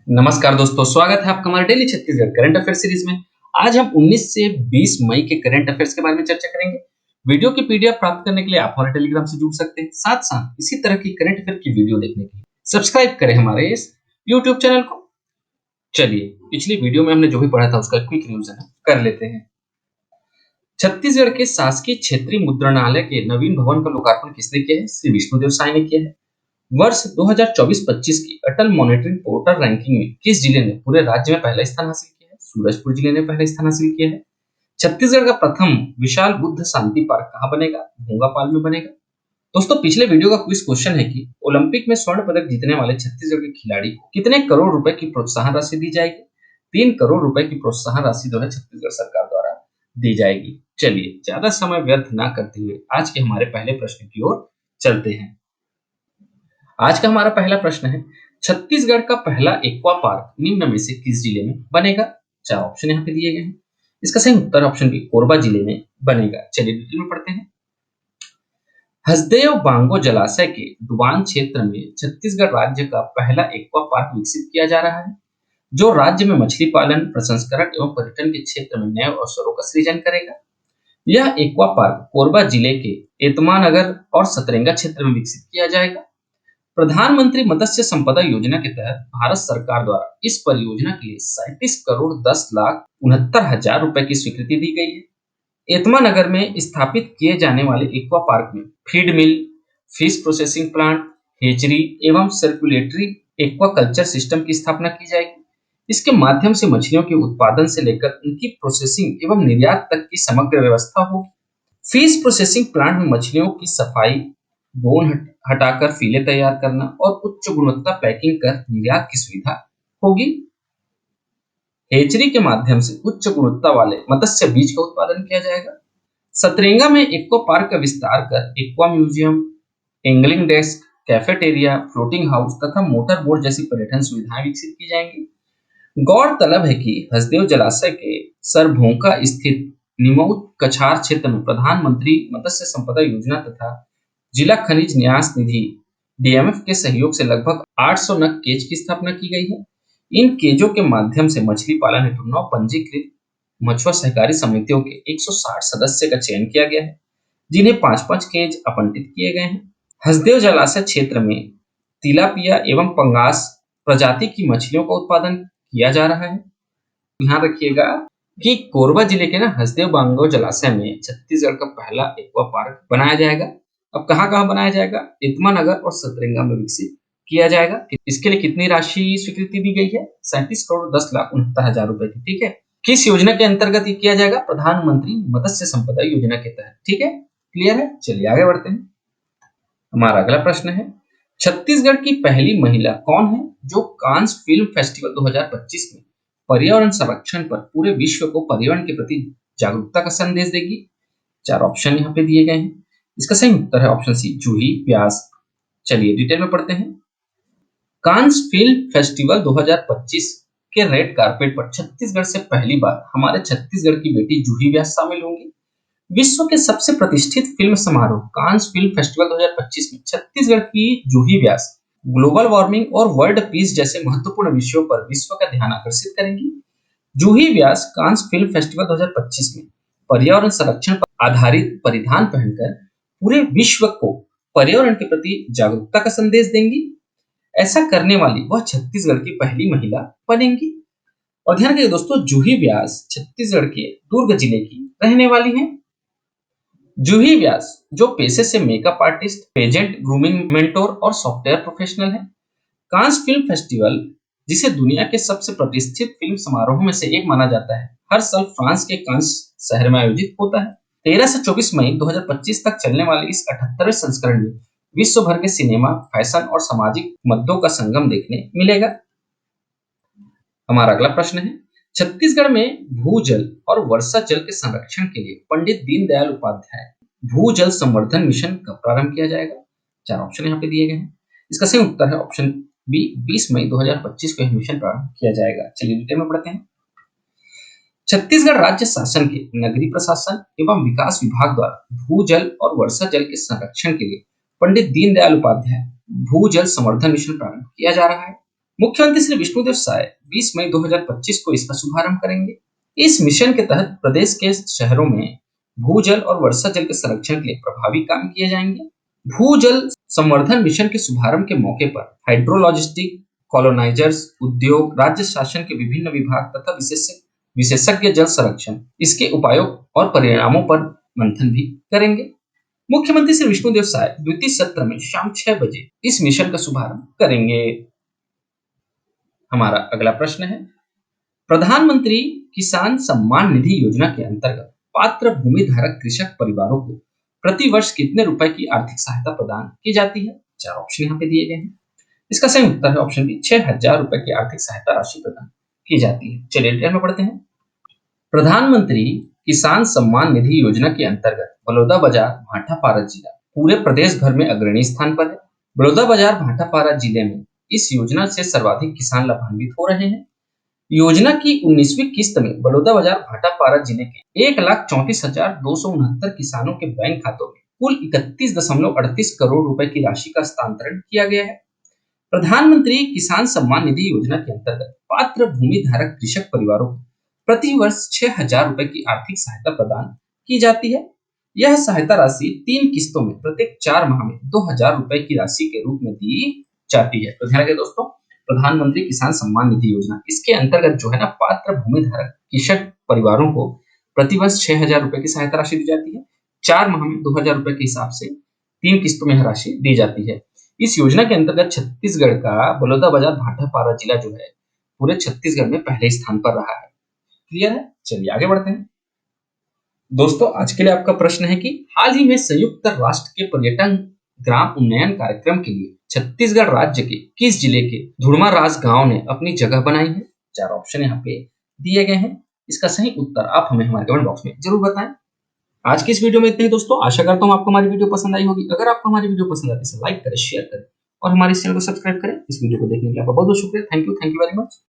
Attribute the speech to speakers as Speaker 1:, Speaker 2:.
Speaker 1: नमस्कार दोस्तों, स्वागत है आपका हमारे daily Chhattisgarh current affair series में। आज हम 19 से 20 मई के करंट अफेयर्स के बारे में चर्चा करेंगे। वीडियो की पीडीएफ प्राप्त करने के लिए आप हमारे टेलीग्राम से जुड़ सकते हैं। साथ साथ इसी तरह की करंट अफेयर की वीडियो देखने के लिए सब्सक्राइब करें हमारे इस यूट्यूब चैनल को। चलिए, पिछली वीडियो में हमने जो भी पढ़ा था उसका क्विक रिवीजन कर लेते हैं। छत्तीसगढ़ के शासकीय क्षेत्रीय मुद्रणालय के नवीन भवन का लोकार्पण किसने किया है? श्री विष्णुदेव साय ने किया है। वर्ष 2024-25 की अटल मॉनिटरिंग पोर्टल रैंकिंग में किस जिले ने पूरे राज्य में पहला स्थान हासिल किया है? सूरजपुर जिले ने पहला स्थान हासिल किया है। छत्तीसगढ़ का प्रथम विशाल बुद्ध शांति पार्क कहाँ बनेगा? भोंगापाल में बनेगा। दोस्तों, पिछले वीडियो का क्विज क्वेश्चन है कि ओलंपिक में स्वर्ण पदक जीतने वाले छत्तीसगढ़ के खिलाड़ी को कितने करोड़ रुपए की प्रोत्साहन राशि दी जाएगी? 3 करोड़ रुपए की प्रोत्साहन राशि जो है छत्तीसगढ़ सरकार द्वारा दी जाएगी। चलिए, ज्यादा समय व्यर्थ ना करते हुए आज के हमारे पहले प्रश्न की ओर चलते हैं। आज का हमारा पहला प्रश्न है, छत्तीसगढ़ का पहला एक्वा पार्क निम्न में से किस जिले में बनेगा? 4 ऑप्शन यहाँ पे दिए गए हैं। इसका सही उत्तर ऑप्शन बी, कोरबा जिले में बनेगा। चलिए डिटेल में पढ़ते हैं। हसदेव बांगो जलाशय के डुबान क्षेत्र में छत्तीसगढ़ राज्य का पहला एक्वा पार्क विकसित किया जा रहा है, जो राज्य में मछली पालन, प्रसंस्करण एवं पर्यटन के क्षेत्र में नए अवसरों का सृजन करेगा। यह एक्वा पार्क कोरबा जिले के एतमा नगर और सतरेंगा क्षेत्र में विकसित किया जाएगा। प्रधानमंत्री मत्स्य संपदा योजना के तहत भारत सरकार द्वारा इस परियोजना के लिए 37 करोड़ 10 लाख 69 हजार रुपए की स्वीकृति दी गई है। एतमा नगर में स्थापित किए जाने वाले एक्वा पार्क में फीड मिल, फिश प्रोसेसिंग प्लांट, हेचरी एवं सर्कुलेटरी एक्वा कल्चर सिस्टम की स्थापना की जाएगी। इसके माध्यम से मछलियों के उत्पादन से लेकर उनकी प्रोसेसिंग एवं निर्यात तक की समग्र व्यवस्था होगी। फिश प्रोसेसिंग प्लांट में मछलियों की सफाई, बोन हटाकर फीले तैयार करना और उच्च गुणवत्ता पैकिंग कर निर्यात की सुविधा होगी। हेचरी के माध्यम से उच्च गुणवत्ता वाले मत्स्य बीज का उत्पादन किया जाएगा। सतरेंगा में एक्वा पार्क का विस्तार कर aqua museum, angling desk, cafeteria, floating house तथा मोटर बोट जैसी पर्यटन सुविधाएं विकसित की जाएंगी। गौरतलब है कि हसदेव जलाशय के सरभोंका स्थित निमऊ कछार क्षेत्र में प्रधानमंत्री मत्स्य संपदा योजना तथा जिला खनिज न्यास निधि डीएमएफ के सहयोग से लगभग 800 नग केज की स्थापना की गई है। इन केजों के माध्यम से मछली पालन हेतु 9 पंजीकृत मछुआ सहकारी समितियों के 160 सदस्य का चयन किया गया है, जिन्हें 5-5 केज आवंटित किए गए हैं। हसदेव जलाशय क्षेत्र में तिलापिया एवं पंगास प्रजाति की मछलियों का उत्पादन किया जा रहा है। ध्यान रखिएगा कि कोरबा जिले के हसदेव बांगो जलाशय में छत्तीसगढ़ का पहला एक्वा पार्क बनाया जाएगा। अब कहाँ कहाँ बनाया जाएगा? एतमा नगर और सतरेंगा में विकसित किया जाएगा। इसके लिए कितनी राशि स्वीकृति दी गई है? 37 करोड़ 10 लाख 69 हजार रुपए की। ठीक है, किस योजना के अंतर्गत ये किया जाएगा? प्रधानमंत्री मत्स्य संपदा योजना के तहत। ठीक है, क्लियर है। चलिए आगे बढ़ते हैं। हमारा अगला प्रश्न है, छत्तीसगढ़ की पहली महिला कौन है जो कांस फिल्म फेस्टिवल 2025 में पर्यावरण संरक्षण पर पूरे विश्व को पर्यावरण के प्रति जागरूकता का संदेश देगी? 4 ऑप्शन यहाँ पे दिए गए हैं। इसका सही उत्तर है ऑप्शन सी, जूही व्यास। चलिए डिटेल में पढ़ते हैं। कांस फिल्म फेस्टिवल 2025 के रेड कारपेट पर छत्तीसगढ़ से पहली बार हमारे छत्तीसगढ़ की बेटी जूही व्यास शामिल होंगी। विश्व के सबसे प्रतिष्ठित फिल्म समारोह कांस फिल्म फेस्टिवल 2025 में छत्तीसगढ़ की जूही व्यास ग्लोबल वार्मिंग और वर्ल्ड पीस जैसे महत्वपूर्ण विषयों पर विश्व का ध्यान आकर्षित करेंगी। जूही व्यास कांस फिल्म फेस्टिवल 2025 में पर्यावरण संरक्षण पर आधारित परिधान पहनकर पूरे विश्व को पर्यावरण के प्रति जागरूकता का संदेश देंगी। ऐसा करने वाली वह छत्तीसगढ़ की पहली महिला बनेंगी। और ध्यान रखिए दोस्तों, जूही व्यास छत्तीसगढ़ के दुर्ग जिले की रहने वाली हैं। जूही व्यास जो पेशे से makeup artist, pageant, grooming mentor और सॉफ्टवेयर प्रोफेशनल है। कांस फिल्म फेस्टिवल, जिसे दुनिया के सबसे प्रतिष्ठित फिल्म समारोहों में से एक माना जाता है, हर साल फ्रांस के कांस शहर में आयोजित होता है। 13 से 24 मई 2025 तक चलने वाले इस 78वें संस्करण में विश्व भर के सिनेमा, फैशन और सामाजिक मुद्दों का संगम देखने मिलेगा। हमारा अगला प्रश्न है, छत्तीसगढ़ में भूजल और वर्षा जल के संरक्षण के लिए पंडित दीनदयाल उपाध्याय भूजल संवर्धन मिशन कब प्रारंभ किया जाएगा? 4 ऑप्शन यहाँ पे दिए गए हैं। इसका सही उत्तर है ऑप्शन बी, 20 मई 2025 को यह मिशन प्रारंभ किया जाएगा। चलिए डिटेल में पढ़ते हैं। छत्तीसगढ़ राज्य शासन के नगरीय प्रशासन एवं विकास विभाग द्वारा भूजल और वर्षा जल के संरक्षण के लिए पंडित दीनदयाल उपाध्याय भूजल संवर्धन मिशन प्रारंभ किया जा रहा है। मुख्यमंत्री श्री विष्णुदेव साय 20 मई 2025 को इसका शुभारंभ करेंगे। इस मिशन के तहत प्रदेश के शहरों में भूजल और वर्षा जल के संरक्षण के लिए प्रभावी काम किए जाएंगे। भूजल संवर्धन मिशन के शुभारंभ के मौके पर हाइड्रोलॉजिस्टिक, कॉलोनाइजर्स, उद्योग, राज्य शासन के विभिन्न विभाग तथा विशेषज्ञ जल संरक्षण इसके उपायों और परिणामों पर मंथन भी करेंगे। मुख्यमंत्री श्री विष्णुदेव साय द्वितीय सत्र में शाम 6 बजे इस मिशन का शुभारंभ करेंगे। हमारा अगला प्रश्न है, प्रधानमंत्री किसान सम्मान निधि योजना के अंतर्गत पात्र भूमि धारक कृषक परिवारों को प्रति वर्ष कितने रुपए की आर्थिक सहायता प्रदान की जाती है? 4 ऑप्शन यहाँ पे दिए गए हैं। इसका सही उत्तर है ऑप्शन बी, 6,000 रुपए की आर्थिक सहायता राशि प्रदान की जाती है। चलिए डिटेल में पढ़ते हैं। प्रधानमंत्री किसान सम्मान निधि योजना के अंतर्गत बलौदाबाजार भाटापारा जिला पूरे प्रदेश भर में अग्रणी स्थान पर है। बलौदाबाजार भाटापारा जिले में इस योजना से सर्वाधिक किसान लाभान्वित हो रहे हैं। योजना की 19वीं किस्त में बलौदाबाजार भाटापारा जिले के 1,34,269 किसानों के बैंक खातों में कुल 31.38 करोड़ रुपए की राशि का हस्तांतरण किया गया है। प्रधानमंत्री किसान सम्मान निधि योजना के अंतर्गत पात्र भूमि धारक कृषक परिवारों को प्रति वर्ष 6,000 रुपए की आर्थिक सहायता प्रदान की जाती है। यह सहायता राशि 3 किस्तों में प्रत्येक 4 माह में 2,000 रुपए की राशि के रूप में दी जाती है। तो ध्यान रखिए दोस्तों, प्रधानमंत्री किसान सम्मान निधि योजना इसके अंतर्गत जो है ना, पात्र भूमि धारक कृषक परिवारों को प्रतिवर्ष 6,000 रुपए की सहायता राशि दी जाती है। 4 माह में 2,000 रुपए के हिसाब से 3 किस्तों में यह राशि दी जाती है। इस योजना के अंतर्गत छत्तीसगढ़ का बलौदाबाजार भाटापारा जिला जो है पूरे छत्तीसगढ़ में पहले स्थान पर रहा है। क्लियर है? चलिए आगे बढ़ते हैं। दोस्तों आज के लिए आपका प्रश्न है कि हाल ही में संयुक्त राष्ट्र के पर्यटन ग्राम उन्नयन कार्यक्रम के लिए छत्तीसगढ़ राज्य के किस जिले के धुड़माराज गांव ने अपनी जगह बनाई है? 4 ऑप्शन यहाँ पे दिए गए हैं। इसका सही उत्तर आप हमें हमारे कमेंट बॉक्स में जरूर बताएं। आज की इस वीडियो में इतना ही दोस्तों। आशा करता हूँ आपको हमारी वीडियो पसंद आई होगी। अगर आपको हमारी वीडियो पसंद आती है तो लाइक करें, शेयर करें और हमारे चैनल को सब्सक्राइब करें। इस वीडियो को देखने के लिए आपका बहुत बहुत शुक्रिया। Thank you very much.